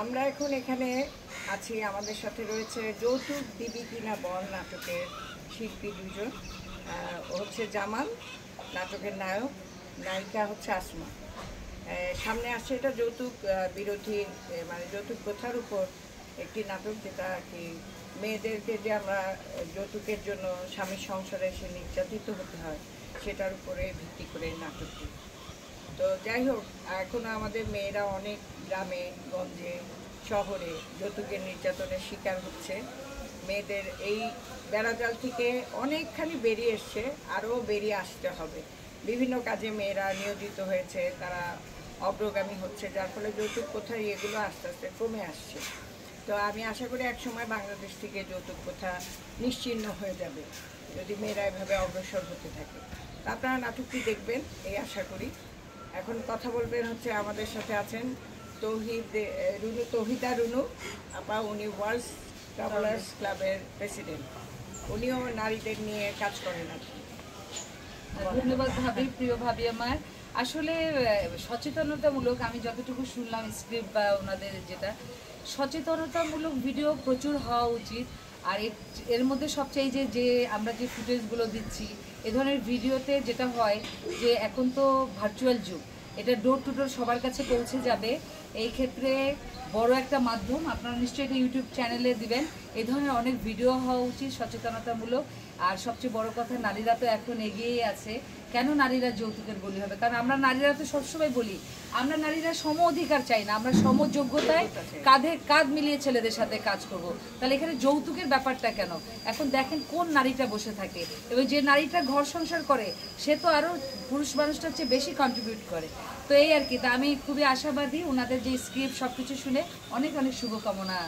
আমরা এখন এখানে আছি, আমাদের সাথে রয়েছে যৌতুক দিবি কিনা বল নাটকের শিল্পী দুজন। হচ্ছে জামাল নাটকের নায়ক, নায়িকা হচ্ছে আসমা। সামনে আসছে এটা যৌতুক বিরোধী, মানে যৌতুক প্রথার উপর একটি নাটক, যেটা আর কি মেয়েদেরকে যে আমরা যৌতুকের জন্য স্বামীর সংসারে এসে নির্যাতিত হতে হয় সেটার উপরে ভিত্তি করে নাটকটি। তো যাই হোক, এখনও আমাদের মেয়েরা অনেক গ্রামে গঞ্জে শহরে যৌতুকের নির্যাতনের শিকার হচ্ছে। মেয়েদের এই বেড়াজাল থেকে অনেকখানি বেরিয়ে এসছে, আরও বেরিয়ে আসতে হবে। বিভিন্ন কাজে মেয়েরা নিয়োজিত হয়েছে, তারা অগ্রগামী হচ্ছে, যার ফলে যৌতুক প্রথা এগুলো আস্তে আস্তে কমে আসছে। তো আমি আশা করি একসময় বাংলাদেশ থেকে যৌতুক প্রথা নিশ্চিহ্ন হয়ে যাবে যদি মেয়েরা এভাবে অগ্রসর হতে থাকে। আপনারা নাটকটি দেখবেন এই আশা করি। এখন কথা বলবেন হচ্ছে আমাদের সাথে আছেন তৌহিদা রুনু আপা। উনি ওয়ার্ল্ড ট্রাভেলার্স ক্লাবের প্রেসিডেন্ট, উনিও নারীদের নিয়ে কাজ করেন আর কি। ধন্যবাদ ভাবি, প্রিয় ভাবি আমার। আসলে সচেতনতামূলক, আমি যতটুকু শুনলাম স্ক্রিপ্ট বা ওনাদের যেটা, সচেতনতামূলক ভিডিও প্রচুর হওয়া উচিত। আর এর মধ্যে সবচেয়ে যে আমরা যে ফুটেজগুলো দিচ্ছি এ ধরনের ভিডিওতে যেটা হয় যে এখন তো ভার্চুয়াল যুগ, এটা ডোর টু ডোর সবার কাছে পৌঁছে যাবে। এই ক্ষেত্রে বড় একটা মাধ্যম, আপনারা নিশ্চয়ই এটা ইউটিউব চ্যানেলে দিবেন। এই ধরনের অনেক ভিডিও হওয়া উচিত সচেতনতামূলক। আর সবচেয়ে বড় কথা, নারীরা তো এখন এগিয়েই আছে। কেন নারীরা যৌতুকের বলি হবে? কারণ আমরা নারীরা তো সবসময় বলি আমরা নারীরা সম অধিকার চাই না, আমরা সমযোগ্যতায় কাঁধে কাঁধ মিলিয়ে ছেলেদের সাথে কাজ করব। তাহলে এখানে যৌতুকের ব্যাপারটা কেন? এখন দেখেন কোন নারীটা বসে থাকে, এবং যে নারীটা ঘর সংসার করে সে তো আরও পুরুষ মানুষটার চেয়ে বেশি কন্ট্রিবিউট করে। তো এই আর কি। তা আমি খুবই আশাবাদী, ওনাদের যে স্ক্রিপ্ট সবকিছু শুনে অনেক অনেক শুভকামনা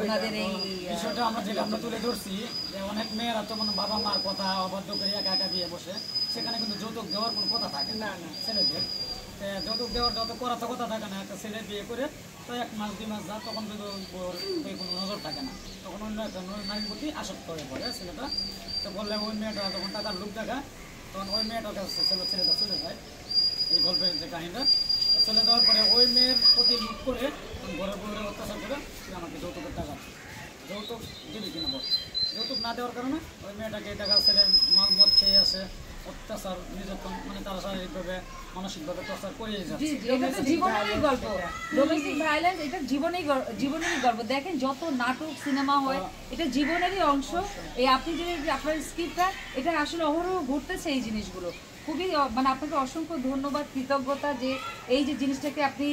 ওনাদের এই বিষয়টা। আমরা তুলে ধরছি যে অনেক মেয়েরা তো মানে বাবা মার কথা অবাধ্য করে একা একা বিয়ে বসে, সেখানে কিন্তু যৌতুক দেওয়ার কোনো কথা থাকে না ছেলেদের। যৌতুক দেওয়ার যত করা তো কথা থাকে না। একটা ছেলে বিয়ে করে তো 1 মাস 2 মাস যা, তখন কিন্তু কোনো নজর থাকে না, তখন অন্য একটা নারীর প্রতি আসক্ত হয়ে পড়ে ছেলেটা। তো বললে ওই মেয়েটা যখন টাকার লোক দেখায় তখন ওই মেয়েটার কাছে ছেলেটা চলে যায়। এই গল্পের যে কাহিনীটা চলে যাওয়ার পরে ওই মেয়ের প্রতি লুক করে ঘরের বউরে অত্যাচার করে আমাকে যৌতুকের টাকা, যৌতুক দিবি কিনা বল। যৌতুক না দেওয়ার কারণে ওই মেয়েটাকে টাকা ছেলে মদ খেয়ে আসে, অত্যাচার নির্যাতন, মানে তারা শারীরিকভাবে মানসিকভাবে টর্চার করিয়ে যাচ্ছে। এটা তো জীবনেরই গল্প, ডোমেস্টিক ভায়োলেন্স এটা জীবনেরই গল্প। দেখেন যত নাটক সিনেমা হয় এটা জীবনেরই অংশ। এই আপনি যে আপনার স্ক্রিপ্টটা, এটা আসলে অহরহ ঘটতেছে এই জিনিসগুলো। খুবই মানে আপনাকে অসংখ্য ধন্যবাদ, কৃতজ্ঞতা যে এই যে জিনিসটাকে আপনি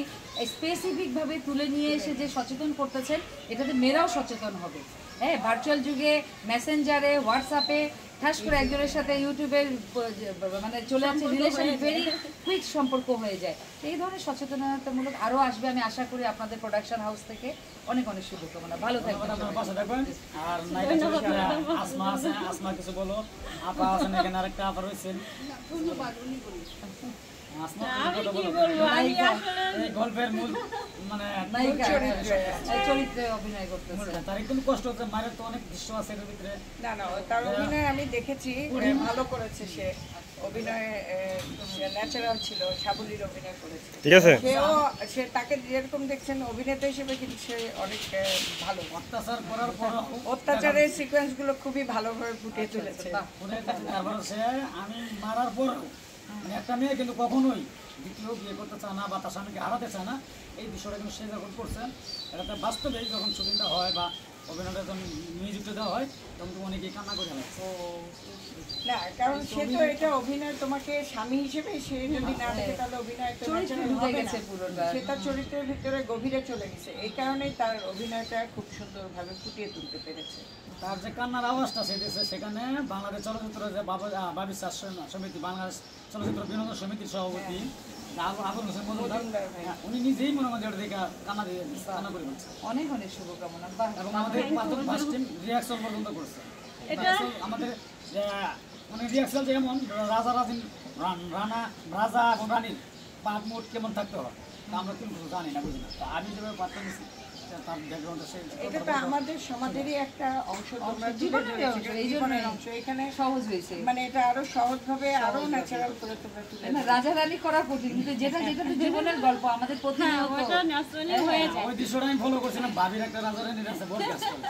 স্পেসিফিকভাবে তুলে নিয়ে এসে যে সচেতন করতেছেন, এটাতে মেয়েরাও সচেতন হবে। হ্যাঁ, ভার্চুয়াল যুগে মেসেঞ্জারে, হোয়াটসঅ্যাপে ঠাস করে একজনের সাথে ইউটিউবের মানে চলে আসছে, রিলেশন ভেরি কুইক সম্পর্ক হয়ে যায়। এই ধরনের সচেতনতামূলক আরও আসবে, আমি আশা করি আপনাদের প্রোডাকশন হাউস থেকে। অনেক অনেক শুভকামনা, ভালো থাকবেন। আর আসমা আছে, আসমা কিছু বলো। আপা আছেন এখানে, আরেকটা আপা রয়েছেন। গল্পের মূল মানে চরিত্রে অভিনয় করতেছে, তার একটু কষ্ট হচ্ছে। মায়ের তো অনেক দৃশ্য আছে এর ভিতরে। না তার অভিনয় আমি দেখেছি, ভালো করেছে সে অভিনয়, ন্যাচারাল ছিল, সাবলীর অভিনয় করেছে। ঠিক আছে, সে তাকে যেরকম দেখছেন অভিনেতা হিসেবে কিন্তু সে অনেক ভালো। অত্যাচার করার পর অত্যাচারের সিকোয়েন্সগুলো খুবই ভালোভাবে ফুটিয়ে তুলেছে। তারপর সে আমি মারার পর একটা মেয়ে কিন্তু কখনোই দ্বিতীয় বিয়ে করতে চায় না বা তার স্বামীকে হারাতে চায় না। এই বিষয়টা কিন্তু সে যখন করছেন, এটাতে বাস্তবে যখন শুটিংটা হয় বা অভিনয়টা যখন মিউজিকটা দেওয়া হয় তখন তো অনেকেই কান্না করে লাগছে। না, কারণ সে তো এটা অভিনয়, তোমাকে স্বামী হিসেবে সে যদি না দেখে তাহলে অভিনয় তো সে তার চরিত্রের ভিতরে গভীরে চলে গেছে। এই কারণেই তার অভিনয়টা খুব সুন্দরভাবে ফুটিয়ে তুলতে পেরেছে। তার যে কান্নার আওয়াজটা সেটেছে, সেখানে বাংলাদেশ চলচ্চিত্র যে বাবি সমিতি, বাংলাদেশ চলচ্চিত্র বিনোদন সমিতির সভাপতি আবুল হোসেন মজুমদার, উনি নিজেই মনে মধ্যে দেখে কান্না করে বলছে। অনেক অনেক শুভকামনা। এবং আমাদের ফার্স্ট টিম রিয়াকশন পর্যন্ত করছে। আমাদের মানে রিয়াকশন যেমন রাজা এবং রানীর পাট মুট কেমন থাকতে হয় তা আমরা কিন্তু জানি না, বুঝি না। তা আমি যেভাবে পাঠটা নিচ্ছি তার ব্যাকগ্রাউন্ডে সেই এটা তো আমাদের সমাজেরই একটা অংশ, তোমরা জীবনেরই অংশ, এই জন্যই। জীবনের অংশ। এখানে সহজ হয়েছে। মানে এটা আরো সহজভাবে আরো ন্যাচারাল করে তোমরা তুলে না, রাজা রানী করা কঠিন, কিন্তু যেটা যেটা তো জীবনের গল্প আমাদের প্রতিনিয়ত ওই দৃশ্যটা আমি ফলো করছিলাম, ভাবির একটা রাজারানীর আছে ব্রডকাস্ট করে,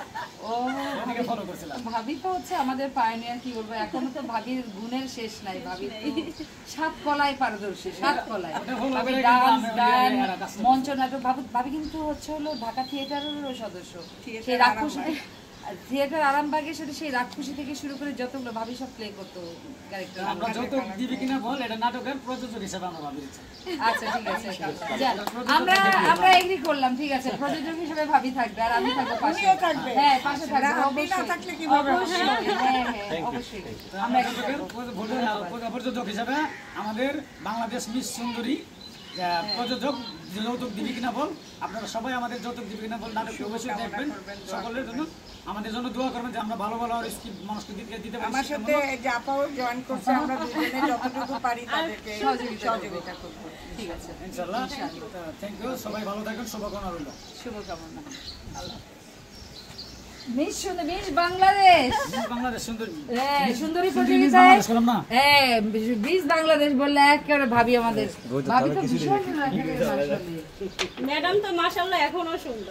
ও ওটাকে ফলো করছিলাম। ভাবি তো হচ্ছে আমাদের পায়োনিয়ার, কি বলবো, এখনো তো ভাবির গুণের শেষ নাই। ভাবি তো সাত কলায় পারদর্শী, সাত কলায়। ভাবি ডান্স, গান, মঞ্চ নাটক। ভাবি কিন্তু হচ্ছে হলো ঢাকা থিয়েটারেরও সদস্য। সেই রাক্ষসী থিয়েটার আরামবাগের সাথে সেই রাক্ষসী থেকে শুরু করে যতগুলো ভাবি সব প্লে করতো ক্যারেক্টার। আমরা যত দিবি কিনা বল, এটা নাটকের প্রযোজক হিসেবে আমরা ভাবি দিচ্ছি। আচ্ছা ঠিক আছে, যাক, আমরা এগ্রি করলাম, ঠিক আছে, প্রযোজক হিসেবে ভাবি থাকবে আর আমি থাকবো পাশে। তুমিও থাকবে। হ্যাঁ, পাশে থাকবো আপনি না অবশ্যই। থাকলে কিভাবে হবে? অবশ্যই, হ্যাঁ হ্যাঁ অবশ্যই। আমরা প্রযোজক হিসেবে আমাদের বাংলাদেশ মিস সুন্দরী প্রযোজক যৌতুক দিবি কিনা বল, আপনারা সবাই আমাদের যৌতুক দিবি কিনা বল নাটকটি অবশ্যই দেখবেন। সকলের জন্য আমাদের জন্য দোয়া করবেন যে আমরা ভালো ভালো স্ক্রিপ্ট মানুষকে দিতে পারি। আমার সাথে যে আপাও জয়েন করছে, আমরা দুজনে যতটুকু পারি তাদেরকে সহযোগিতা করবো। ঠিক আছে, ইনশাআল্লাহ। থ্যাংক ইউ, সবাই ভালো থাকবেন, শুভকামনা রইল। শুভকামনা। মিস বাংলাদেশ, বাংলাদেশ সুন্দরী, হ্যাঁ সুন্দরী মিস প্রতিযোগিতায়, বাংলাদেশ করলাম না? হ্যাঁ মিস বাংলাদেশ বললে একেবারে ভাবি আমাদের। ভাবি তো ভীষণ সুন্দর, একেবারে মাশাআল্লাহ। ম্যাডাম তো মাশাআল্লাহ এখনো সুন্দর।